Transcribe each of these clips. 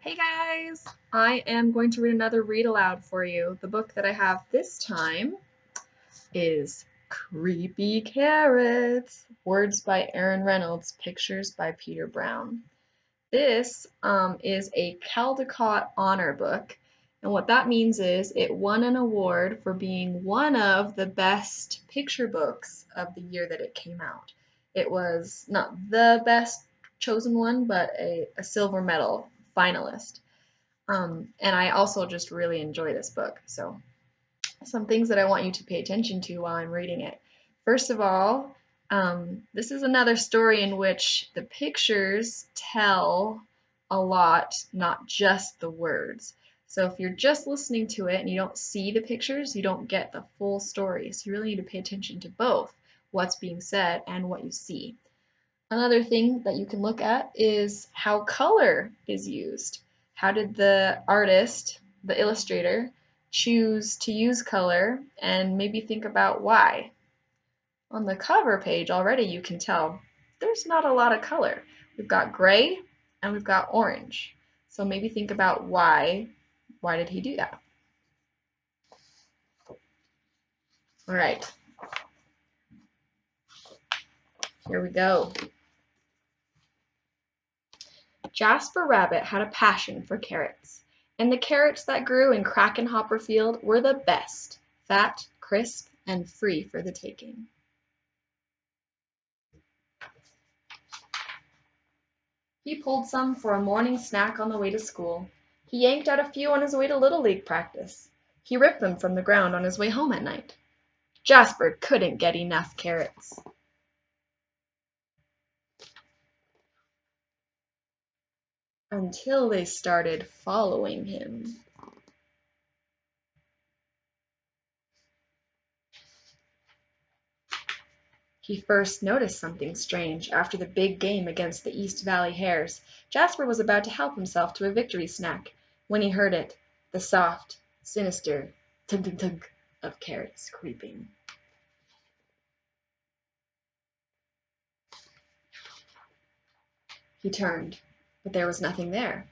Hey guys! I am going to read another read aloud for you. The book that I have this time is Creepy Carrots, words by Aaron Reynolds, pictures by Peter Brown. This is a Caldecott Honor Book, and what that means is it won an award for being one of the best picture books of the year that it came out. It was not the best chosen one, but a silver medal finalist. And I also just really enjoy this book. So, some things that I want you to pay attention to while I'm reading it. First of all, this is another story in which the pictures tell a lot, not just the words. So if you're just listening to it and you don't see the pictures, you don't get the full story. So you really need to pay attention to both what's being said and what you see. Another thing that you can look at is how color is used. How did the artist, the illustrator, choose to use color, and maybe think about why. On the cover page already you can tell there's not a lot of color. We've got gray and we've got orange. So maybe think about why. Why did he do that? All right, here we go. Jasper Rabbit had a passion for carrots, and the carrots that grew in Krakenhopper Field were the best, fat, crisp, and free for the taking. He pulled some for a morning snack on the way to school. He yanked out a few on his way to Little League practice. He ripped them from the ground on his way home at night. Jasper couldn't get enough carrots. Until they started following him. He first noticed something strange after the big game against the East Valley Hares. Jasper was about to help himself to a victory snack when he heard it, the soft, sinister tug-tug-tug of carrots creeping. He turned, but there was nothing there.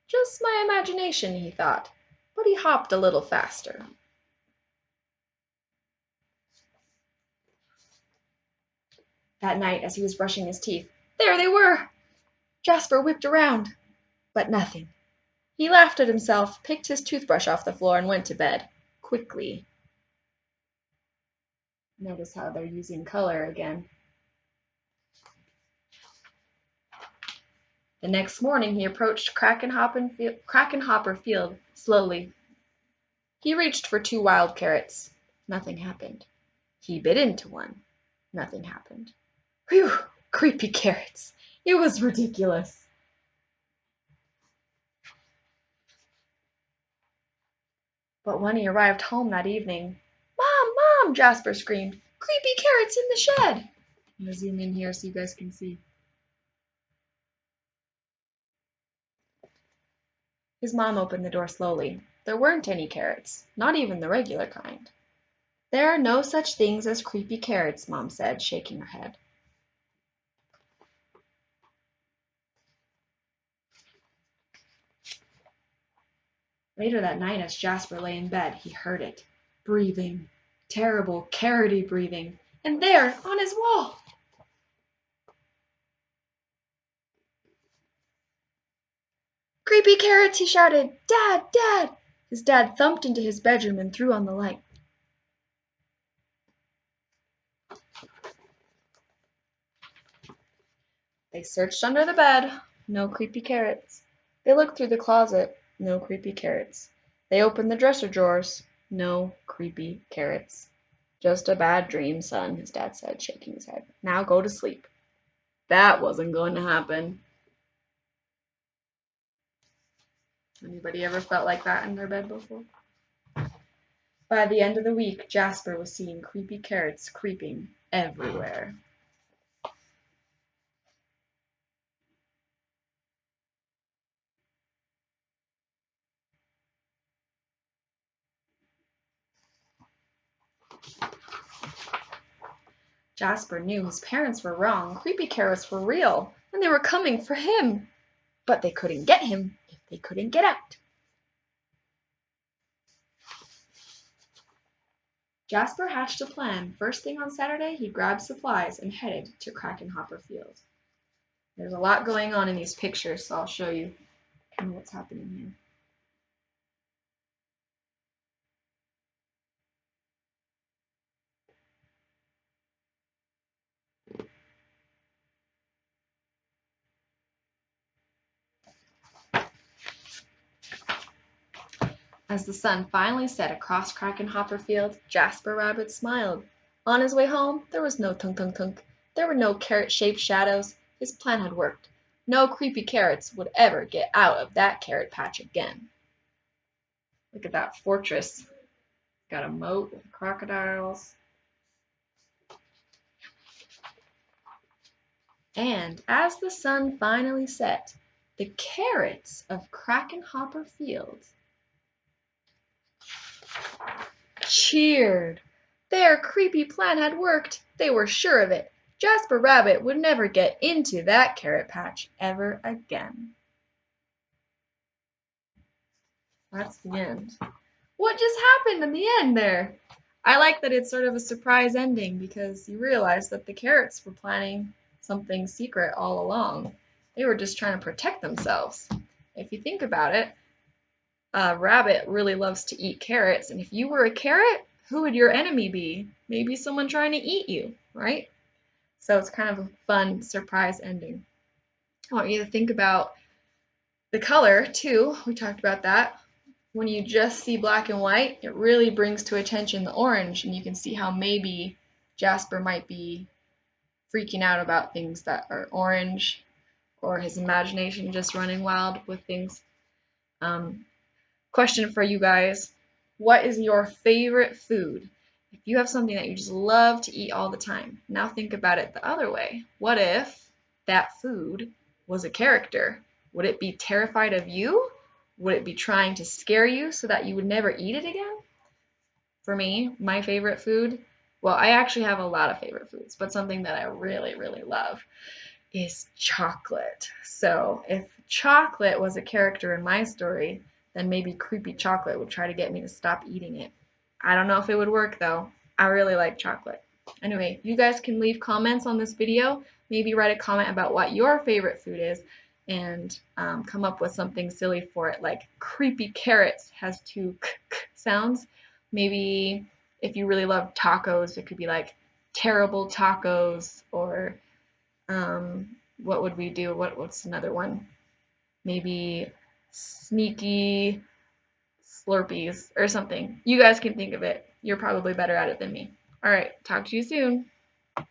Just my imagination, he thought, but he hopped a little faster. That night, as he was brushing his teeth, there they were! Jasper whipped around, but nothing. He laughed at himself, picked his toothbrush off the floor, and went to bed, quickly. Notice how they're using color again. The next morning he approached Krakenhopper Field slowly. He reached for 2 wild carrots. Nothing happened. He bit into one. Nothing happened. Whew! Creepy carrots! It was ridiculous. But when he arrived home that evening, "Mom, Mom!" Jasper screamed. "Creepy carrots in the shed!" I'm going to zoom in here so you guys can see. His mom opened the door slowly. There weren't any carrots, not even the regular kind. "There are no such things as creepy carrots," Mom said, shaking her head. Later that night, as Jasper lay in bed, he heard it. Breathing. Terrible, carroty breathing. And there, on his wall! "Creepy carrots!" he shouted. "Dad! Dad!" His dad thumped into his bedroom and threw on the light. They searched under the bed. No creepy carrots. They looked through the closet. No creepy carrots. They opened the dresser drawers. No creepy carrots. "Just a bad dream, son," his dad said, shaking his head. "Now go to sleep." That wasn't going to happen. Anybody ever felt like that in their bed before? By the end of the week, Jasper was seeing creepy carrots creeping everywhere. Jasper knew his parents were wrong. Creepy carrots were real, and they were coming for him. But they couldn't get him if They couldn't get out. Jasper hatched a plan. First thing on Saturday, he grabbed supplies and headed to Krakenhopper Field. There's a lot going on in these pictures, so I'll show you kind of what's happening here. As the sun finally set across Krakenhopper Field, Jasper Rabbit smiled. On his way home, there was no tunk tunk tunk. There were no carrot-shaped shadows. His plan had worked. No creepy carrots would ever get out of that carrot patch again. Look at that fortress. Got a moat with crocodiles. And as the sun finally set, the carrots of Krakenhopper Field cheered. Their creepy plan had worked. They were sure of it. Jasper Rabbit would never get into that carrot patch ever again. That's the end. What just happened in the end there? I like that it's sort of a surprise ending because you realize that the carrots were planning something secret all along. They were just trying to protect themselves. If you think about it, a rabbit really loves to eat carrots, and if you were a carrot, who would your enemy be? Maybe someone trying to eat you, right? So it's kind of a fun surprise ending. I want you to think about the color too. We talked about that. When you just see black and white, it really brings to attention the orange, and you can see how maybe Jasper might be freaking out about things that are orange, or his imagination just running wild with things. Question for you guys. What is your favorite food? If you have something that you just love to eat all the time, now think about it the other way. What if that food was a character? Would it be terrified of you? Would it be trying to scare you so that you would never eat it again? For me, my favorite food, well, I actually have a lot of favorite foods, but something that I really, really love is chocolate. So if chocolate was a character in my story, then maybe creepy chocolate would try to get me to stop eating it. I don't know if it would work though. I really like chocolate. Anyway, you guys can leave comments on this video. Maybe write a comment about what your favorite food is and come up with something silly for it, like creepy carrots has two k sounds. Maybe if you really love tacos, it could be like terrible tacos, or what would we do? What's another one? Maybe sneaky Slurpees or something. You guys can think of it. You're probably better at it than me. All right, talk to you soon.